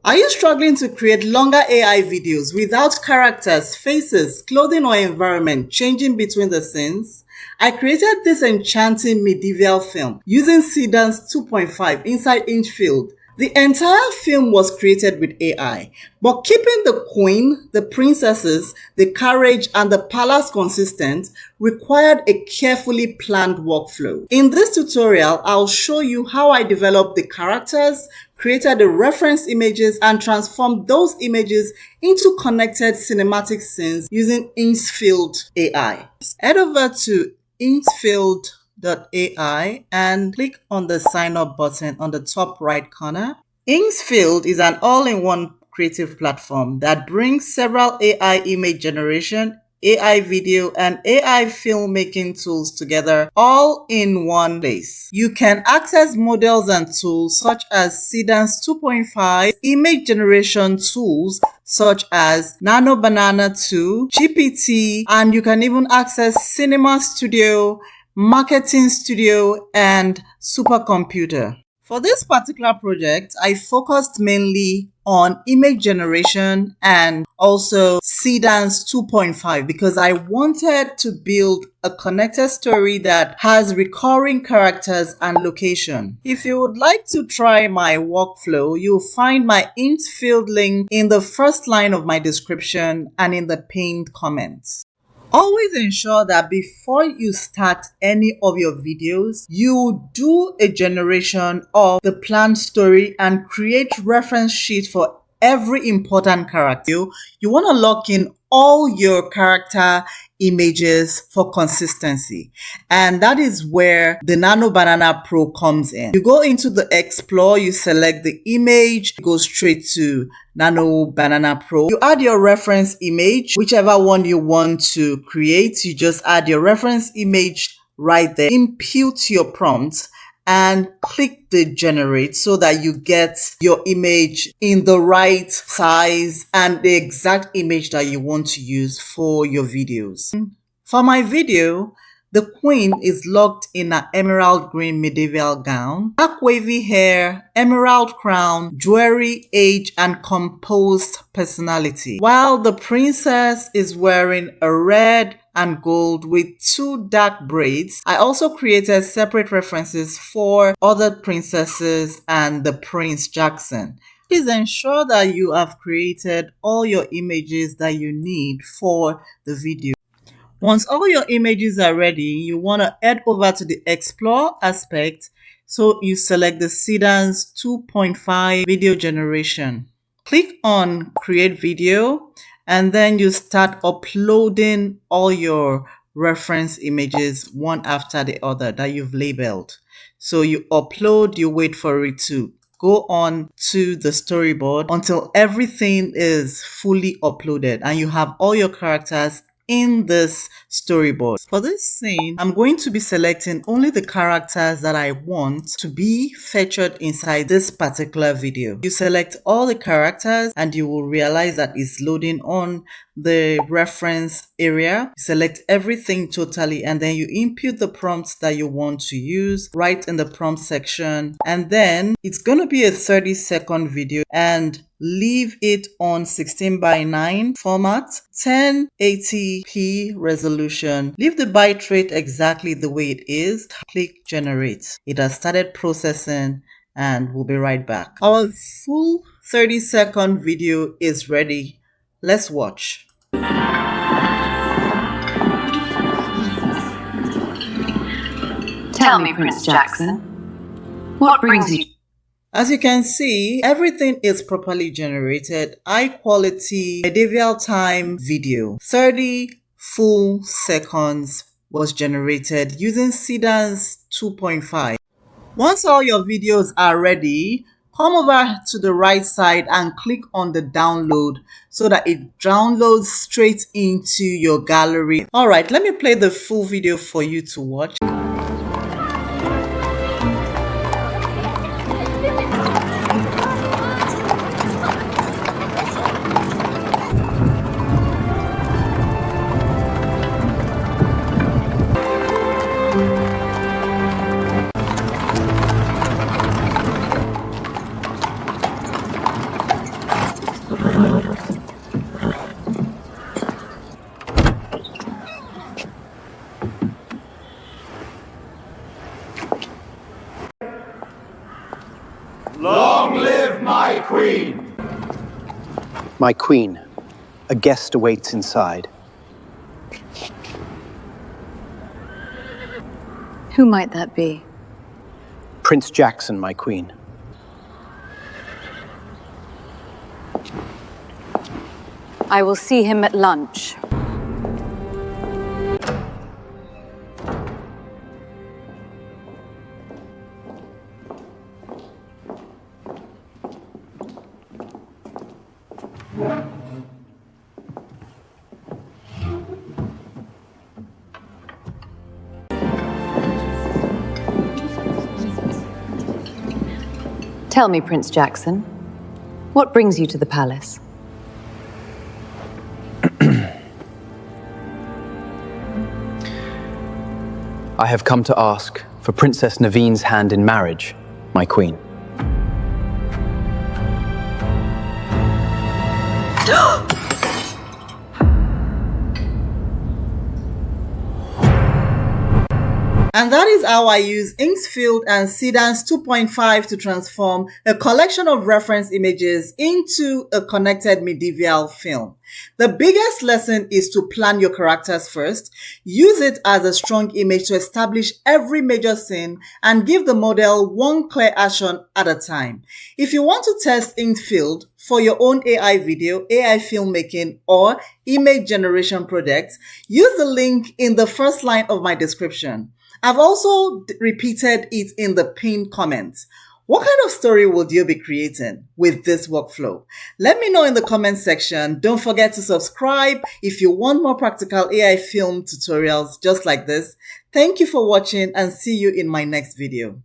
Are you struggling to create longer AI videos without characters, faces, clothing, or environment changing between the scenes? I created this enchanting medieval film using Seedance 2.5 inside Higgsfield. The entire film was created with AI, but keeping the queen, the princesses, the carriage, and the palace consistent required a carefully planned workflow. In this tutorial, I'll show you how I developed the characters, created the reference images, and transformed those images into connected cinematic scenes using Higgsfield AI. Head over to Higgsfield.ai and click on the sign up button on the top right corner. Higgsfield is an all-in-one creative platform that brings several AI image generation, AI video, and AI filmmaking tools together all in one place. You can access models and tools such as Seedance 2.5, image generation tools such as Nano Banana 2, GPT, and you can even access Cinema Studio, Marketing Studio, and Supercomputer. For this particular project, I focused mainly on image generation and also Seedance 2.5 because I wanted to build a connected story that has recurring characters and location. If you would like to try my workflow, you'll find my Higgsfield link in the first line of my description and in the pinned comments. Always ensure that before you start any of your videos, you do a generation of the planned story and create reference sheets for every important character. You want to lock in all your character images for consistency. And that is where the Nano Banana Pro comes in. You go into the Explore, you select the image, go straight to Nano Banana Pro. You add your reference image, whichever one you want to create. You just add your reference image right there. Input your prompt and click the generate so that you get your image in the right size and the exact image that you want to use for your videos. For my video, the queen is locked in an emerald green medieval gown, dark wavy hair, emerald crown, jewelry, age, and composed personality, while the princess is wearing a red and gold with 2 dark braids. I also created separate references for other princesses and the Prince Jackson. Please ensure that you have created all your images that you need for the video. Once all your images are ready, you want to head over to the Explore aspect. So you select the Seedance 2.5 video generation. Click on Create Video, and then you start uploading all your reference images one after the other that you've labeled. So you upload, you wait for it to go on to the storyboard until everything is fully uploaded and you have all your characters in this storyboard. For this scene, I'm going to be selecting only the characters that I want to be featured inside this particular video. You select all the characters and you will realize that it's loading on the reference area. Select everything totally and then you input the prompts that you want to use right in the prompt section, and then it's going to be a 30-second video and leave it on 16:9 format, 1080p resolution. Leave the bitrate exactly the way it is. Click generate. It has started processing and we'll be right back. Our full 30-second video is ready. Let's watch. Tell me, Prince Jackson, what brings you? As you can see, everything is properly generated. High quality medieval time video. 30 full seconds was generated using Seedance 2.5. Once all your videos are ready, come over to the right side and click on the download so that it downloads straight into your gallery. All right, let me play the full video for you to watch. queen! My queen, a guest awaits inside. Who might that be? Prince Jackson, my queen. I will see him at lunch. Tell me, Prince Jackson, what brings you to the palace? I have come to ask for Princess Naveen's hand in marriage, my queen. And that is how I use Higgsfield and Seedance 2.5 to transform a collection of reference images into a connected medieval film. The biggest lesson is to plan your characters first, use it as a strong image to establish every major scene, and give the model one clear action at a time. If you want to test Higgsfield for your own AI video, AI filmmaking, or image generation projects, use the link in the first line of my description. I've also repeated it in the pinned comments. What kind of story would you be creating with this workflow? Let me know in the comment section. Don't forget to subscribe if you want more practical AI film tutorials just like this. Thank you for watching and see you in my next video.